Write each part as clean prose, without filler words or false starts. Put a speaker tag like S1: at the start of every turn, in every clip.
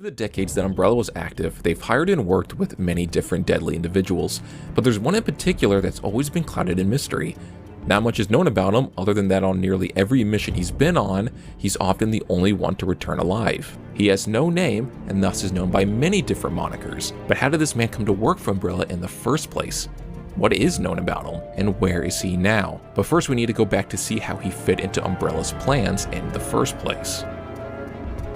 S1: For the decades that Umbrella was active, they've hired and worked with many different deadly individuals, but there's one in particular that's always been clouded in mystery. Not much is known about him other than that on nearly every mission he's been on, he's often the only one to return alive. He has no name and thus is known by many different monikers, but how did this man come to work for Umbrella in the first place? What is known about him, and where is he now? But first we need to go back to see how he fit into Umbrella's plans in the first place.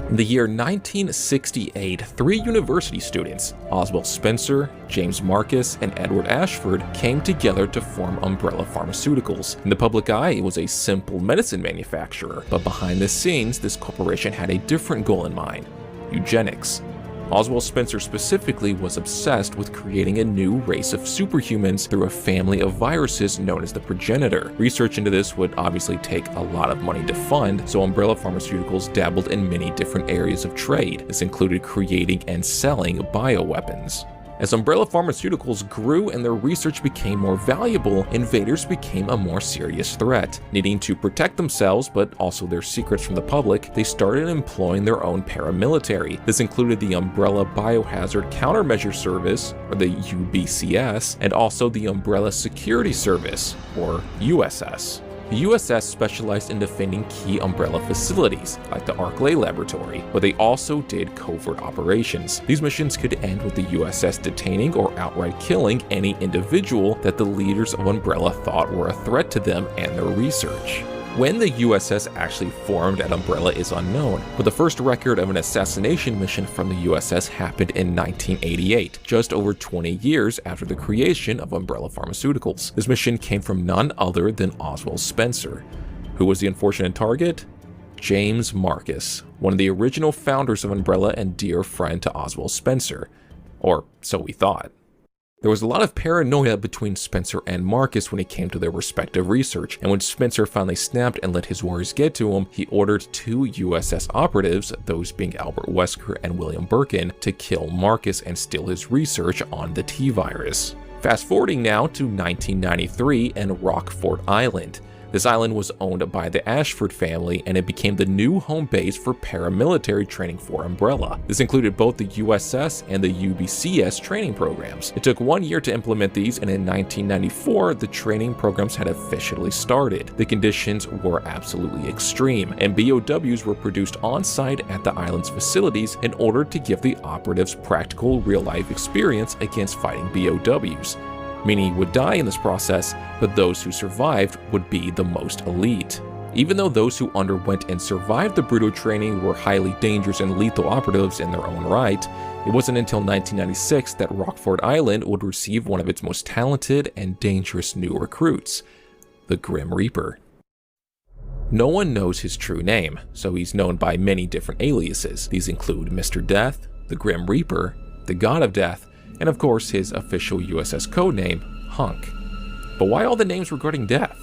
S1: In the year 1968, 3 university students, Oswald Spencer, James Marcus, and Edward Ashford, came together to form Umbrella Pharmaceuticals. In the public eye, it was a simple medicine manufacturer, but behind the scenes, this corporation had a different goal in mind: eugenics. Oswald Spencer specifically was obsessed with creating a new race of superhumans through a family of viruses known as the progenitor. Research into this would obviously take a lot of money to fund, so Umbrella Pharmaceuticals dabbled in many different areas of trade. This included creating and selling bioweapons. As Umbrella Pharmaceuticals grew and their research became more valuable, invaders became a more serious threat. Needing to protect themselves, but also their secrets from the public, they started employing their own paramilitary. This included the Umbrella Biohazard Countermeasure Service, or the UBCS, and also the Umbrella Security Service, or USS. The USS specialized in defending key Umbrella facilities, like the Arklay Laboratory, but they also did covert operations. These missions could end with the USS detaining or outright killing any individual that the leaders of Umbrella thought were a threat to them and their research. When the USS actually formed at Umbrella is unknown, but the first record of an assassination mission from the USS happened in 1988, just over 20 years after the creation of Umbrella Pharmaceuticals. This mission came from none other than Oswald Spencer. Who was the unfortunate target? James Marcus, one of the original founders of Umbrella and dear friend to Oswald Spencer. Or so we thought. There was a lot of paranoia between Spencer and Marcus when it came to their respective research, and when Spencer finally snapped and let his worries get to him, he ordered 2 USS operatives, those being Albert Wesker and William Birkin, to kill Marcus and steal his research on the T-virus. Fast forwarding now to 1993 and Rockford Island. This island was owned by the Ashford family, and it became the new home base for paramilitary training for Umbrella. This included both the USS and the UBCS training programs. It took 1 year to implement these, and in 1994, the training programs had officially started. The conditions were absolutely extreme, and BOWs were produced on-site at the island's facilities in order to give the operatives practical real-life experience against fighting BOWs. Meaning would die in this process, but those who survived would be the most elite. Even though those who underwent and survived the brutal training were highly dangerous and lethal operatives in their own right, it wasn't until 1996 that Rockford Island would receive one of its most talented and dangerous new recruits, the Grim Reaper. No one knows his true name, so he's known by many different aliases. These include Mr. Death, the Grim Reaper, the God of Death, and of course his official USS codename, Hunk. But why all the names regarding Death?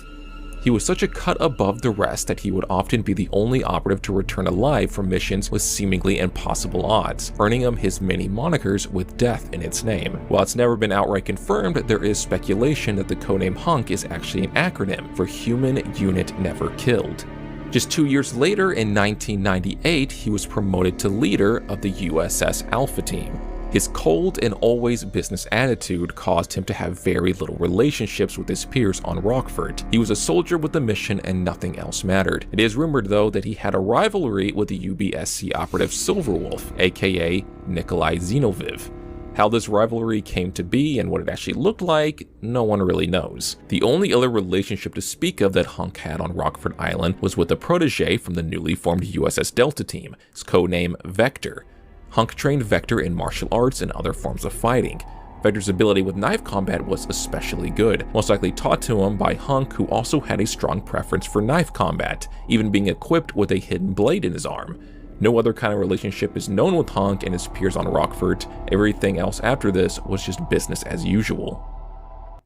S1: He was such a cut above the rest that he would often be the only operative to return alive from missions with seemingly impossible odds, earning him his many monikers with Death in its name. While it's never been outright confirmed, there is speculation that the codename Hunk is actually an acronym for Human Unit Never Killed. Just 2 years later, in 1998, he was promoted to leader of the USS Alpha Team. His cold and always business attitude caused him to have very little relationships with his peers on Rockford. He was a soldier with a mission and nothing else mattered. It is rumored though that he had a rivalry with the UBSC operative Silverwolf, aka Nikolai Zinoviev. How this rivalry came to be and what it actually looked like, no one really knows. The only other relationship to speak of that Hunk had on Rockford Island was with a protege from the newly formed USS Delta Team, his codename Vector. Hunk trained Vector in martial arts and other forms of fighting. Vector's ability with knife combat was especially good, most likely taught to him by Hunk, who also had a strong preference for knife combat, even being equipped with a hidden blade in his arm. No other kind of relationship is known with Hunk and his peers on Rockford. Everything else after this was just business as usual.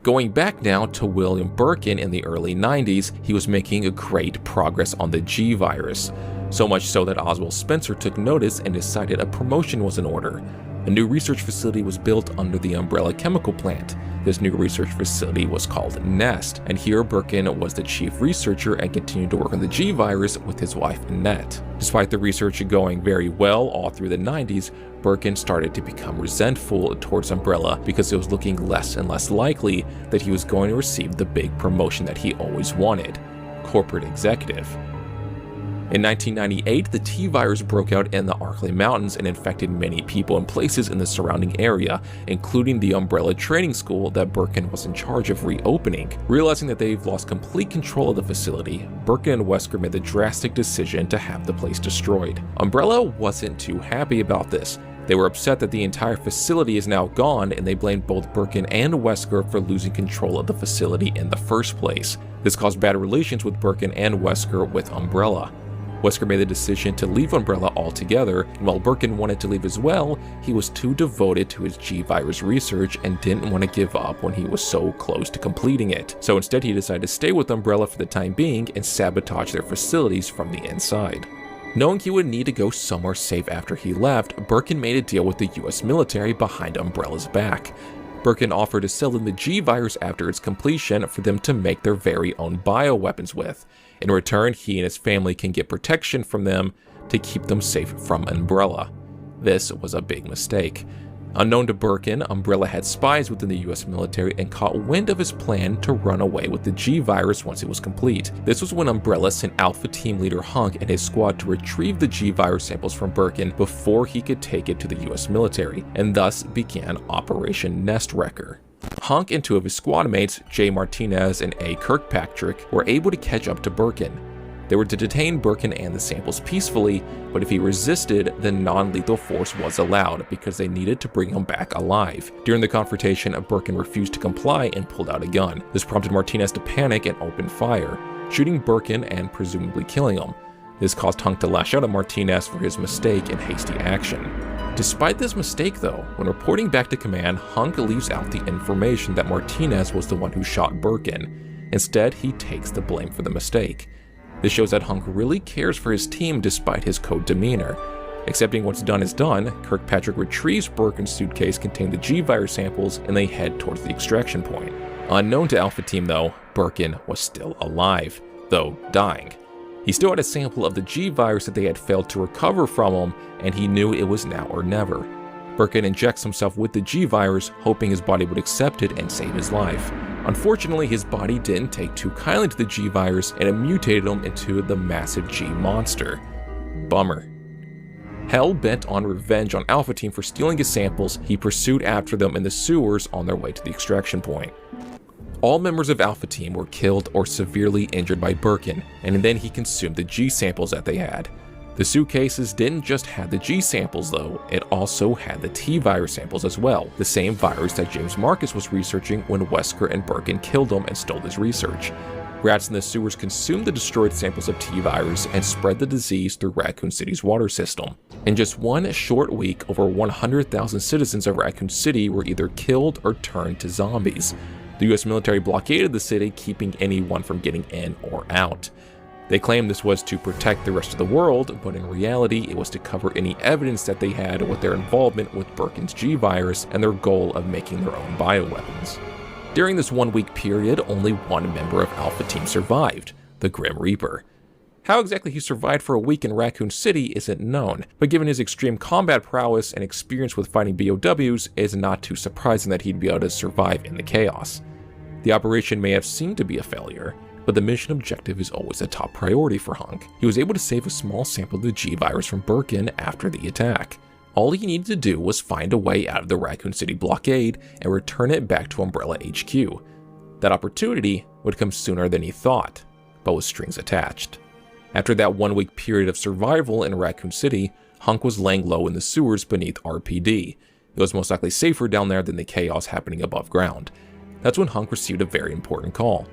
S1: Going back now to William Birkin in the early 90s, he was making great progress on the G virus. So much so that Oswald Spencer took notice and decided a promotion was in order. A new research facility was built under the Umbrella chemical plant. This new research facility was called Nest, and here Birkin was the chief researcher and continued to work on the G virus with his wife Annette. Despite the research going very well all through the 90s, Birkin started to become resentful towards Umbrella because it was looking less and less likely that he was going to receive the big promotion that he always wanted: corporate executive. In 1998, the T-virus broke out in the Arklay Mountains and infected many people and places in the surrounding area, including the Umbrella training school that Birkin was in charge of reopening. Realizing that they've lost complete control of the facility, Birkin and Wesker made the drastic decision to have the place destroyed. Umbrella wasn't too happy about this. They were upset that the entire facility is now gone, and they blamed both Birkin and Wesker for losing control of the facility in the first place. This caused bad relations with Birkin and Wesker with Umbrella. Wesker made the decision to leave Umbrella altogether, and while Birkin wanted to leave as well, he was too devoted to his G-virus research and didn't want to give up when he was so close to completing it. So instead he decided to stay with Umbrella for the time being and sabotage their facilities from the inside. Knowing he would need to go somewhere safe after he left, Birkin made a deal with the US military behind Umbrella's back. Birkin offered to sell them the G-virus after its completion for them to make their very own bioweapons with. In return, he and his family can get protection from them to keep them safe from Umbrella. This was a big mistake. Unknown to Birkin, Umbrella had spies within the US military and caught wind of his plan to run away with the G-virus once it was complete. This was when Umbrella sent Alpha Team leader Hunk and his squad to retrieve the G-virus samples from Birkin before he could take it to the US military, and thus began Operation Nest Wrecker. Hunk and two of his squad mates, Jay Martinez and A. Kirkpatrick, were able to catch up to Birkin. They were to detain Birkin and the samples peacefully, but if he resisted, then non-lethal force was allowed because they needed to bring him back alive. During the confrontation, Birkin refused to comply and pulled out a gun. This prompted Martinez to panic and open fire, shooting Birkin and presumably killing him. This caused Hunk to lash out at Martinez for his mistake and hasty action. Despite this mistake though, when reporting back to command, Hunk leaves out the information that Martinez was the one who shot Birkin. Instead, he takes the blame for the mistake. This shows that Hunk really cares for his team despite his cold demeanor. Accepting what's done is done, Kirkpatrick retrieves Birkin's suitcase containing the G-virus samples and they head towards the extraction point. Unknown to Alpha Team though, Birkin was still alive, though dying. He still had a sample of the G-virus that they had failed to recover from him, and he knew it was now or never. Birkin injects himself with the G-virus, hoping his body would accept it and save his life. Unfortunately, his body didn't take too kindly to the G-virus, and it mutated him into the massive G-monster. Bummer. Hell-bent on revenge on Alpha Team for stealing his samples, he pursued after them in the sewers on their way to the extraction point. All members of Alpha Team were killed or severely injured by Birkin, and then he consumed the G samples that they had. The suitcases didn't just have the G samples though, it also had the T-virus samples as well, the same virus that James Marcus was researching when Wesker and Birkin killed him and stole his research. Rats in the sewers consumed the destroyed samples of T-virus and spread the disease through Raccoon City's water system. In just one short week, over 100,000 citizens of Raccoon City were either killed or turned to zombies. The US military blockaded the city, keeping anyone from getting in or out. They claimed this was to protect the rest of the world, but in reality it was to cover any evidence that they had with their involvement with Birkin's G-virus and their goal of making their own bioweapons. During this 1 week period, only one member of Alpha Team survived, the Grim Reaper. How exactly he survived for a week in Raccoon City isn't known, but given his extreme combat prowess and experience with fighting BOWs, it is not too surprising that he'd be able to survive in the chaos. The operation may have seemed to be a failure, but the mission objective is always a top priority for Hunk. He was able to save a small sample of the G-virus from Birkin after the attack. All he needed to do was find a way out of the Raccoon City blockade and return it back to Umbrella HQ. That opportunity would come sooner than he thought, but with strings attached. After that 1 week period of survival in Raccoon City, Hunk was laying low in the sewers beneath RPD. It was most likely safer down there than the chaos happening above ground. That's when Hunk received a very important call.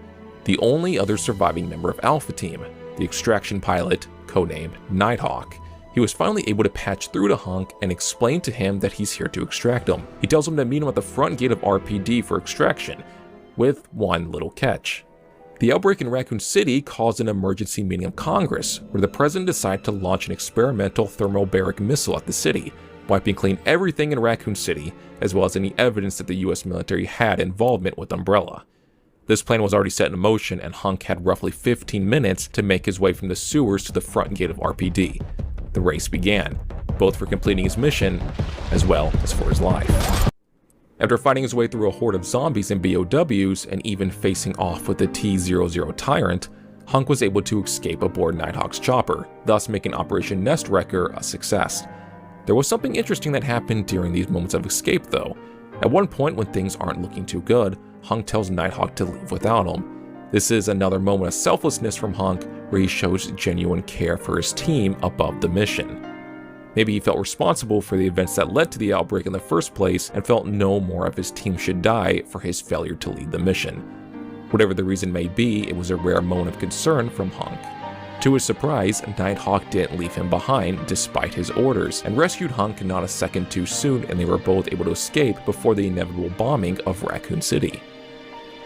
S1: The only other surviving member of Alpha Team, the extraction pilot, codenamed Nighthawk. He was finally able to patch through to Hunk and explain to him that he's here to extract him. He tells him to meet him at the front gate of RPD for extraction, with one little catch. The outbreak in Raccoon City caused an emergency meeting of Congress, where the president decided to launch an experimental thermobaric missile at the city. wiping clean everything in Raccoon City, as well as any evidence that the US military had involvement with Umbrella. This plan was already set in motion, and Hunk had roughly 15 minutes to make his way from the sewers to the front gate of RPD. The race began, both for completing his mission, as well as for his life. After fighting his way through a horde of zombies and BOWs, and even facing off with the T-00 Tyrant, Hunk was able to escape aboard Nighthawk's chopper, thus making Operation Nest Wrecker a success. There was something interesting that happened during these moments of escape though. At one point when things aren't looking too good, Hunk tells Nighthawk to leave without him. This is another moment of selflessness from Hunk, where he shows genuine care for his team above the mission. Maybe he felt responsible for the events that led to the outbreak in the first place, and felt no more of his team should die for his failure to lead the mission. Whatever the reason may be, it was a rare moment of concern from Hunk. To his surprise, Nighthawk didn't leave him behind despite his orders, and rescued Hunk not a second too soon, and they were both able to escape before the inevitable bombing of Raccoon City.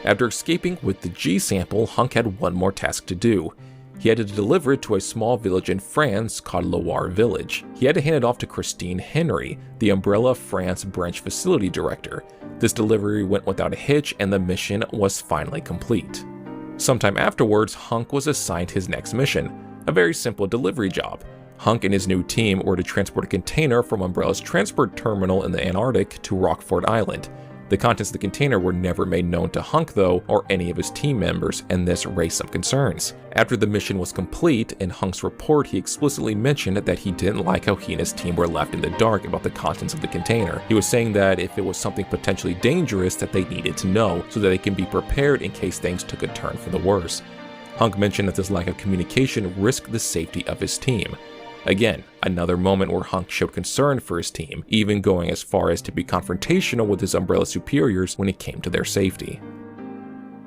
S1: After escaping with the G sample, Hunk had one more task to do. He had to deliver it to a small village in France called Loire Village. He had to hand it off to Christine Henry, the Umbrella France branch facility director. This delivery went without a hitch, and the mission was finally complete. Sometime afterwards, Hunk was assigned his next mission, a very simple delivery job. Hunk and his new team were to transport a container from Umbrella's transport terminal in the Antarctic to Rockford Island. The contents of the container were never made known to Hunk though, or any of his team members, and this raised some concerns. After the mission was complete, in Hunk's report he explicitly mentioned that he didn't like how he and his team were left in the dark about the contents of the container. He was saying that if it was something potentially dangerous that they needed to know, so that they can be prepared in case things took a turn for the worse. Hunk mentioned that this lack of communication risked the safety of his team. Again, another moment where Hunk showed concern for his team, even going as far as to be confrontational with his Umbrella superiors when it came to their safety.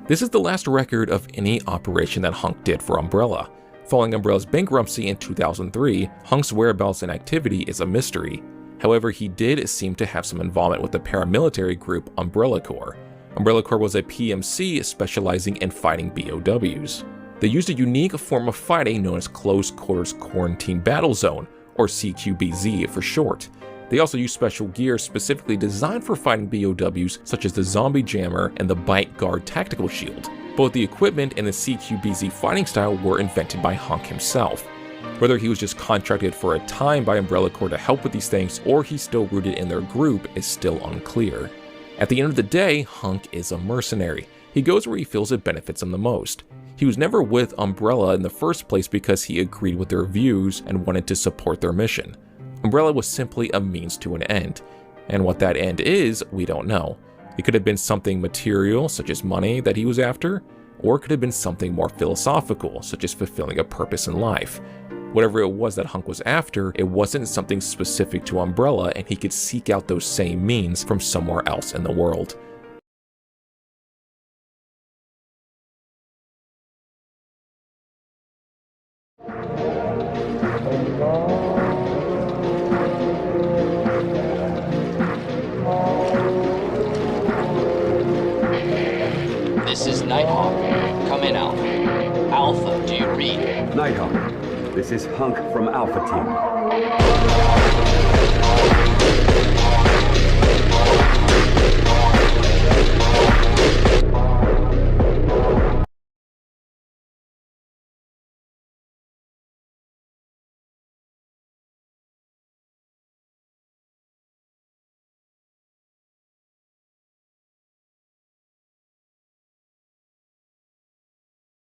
S1: This is the last record of any operation that Hunk did for Umbrella. Following Umbrella's bankruptcy in 2003, Hunk's whereabouts and activity is a mystery. However, he did seem to have some involvement with the paramilitary group Umbrella Corps. Umbrella Corps was a PMC specializing in fighting BOWs. They used a unique form of fighting known as Close Quarters Quarantine Battle Zone, or CQBZ for short. They also used special gear specifically designed for fighting BOWs, such as the Zombie Jammer and the Bite Guard Tactical Shield. Both the equipment and the CQBZ fighting style were invented by Hunk himself. Whether he was just contracted for a time by Umbrella Corps to help with these things, or he's still rooted in their group, is still unclear. At the end of the day, Hunk is a mercenary. He goes where he feels it benefits him the most. He was never with Umbrella in the first place because he agreed with their views and wanted to support their mission. Umbrella was simply a means to an end, and what that end is, we don't know. It could have been something material, such as money, that he was after, or it could have been something more philosophical, such as fulfilling a purpose in life. Whatever it was that Hunk was after, it wasn't something specific to Umbrella, and he could seek out those same means from somewhere else in the world.
S2: This is Nighthawk. Come in, Alpha. Alpha, do you read?
S3: Nighthawk, this is Hunk from Alpha Team.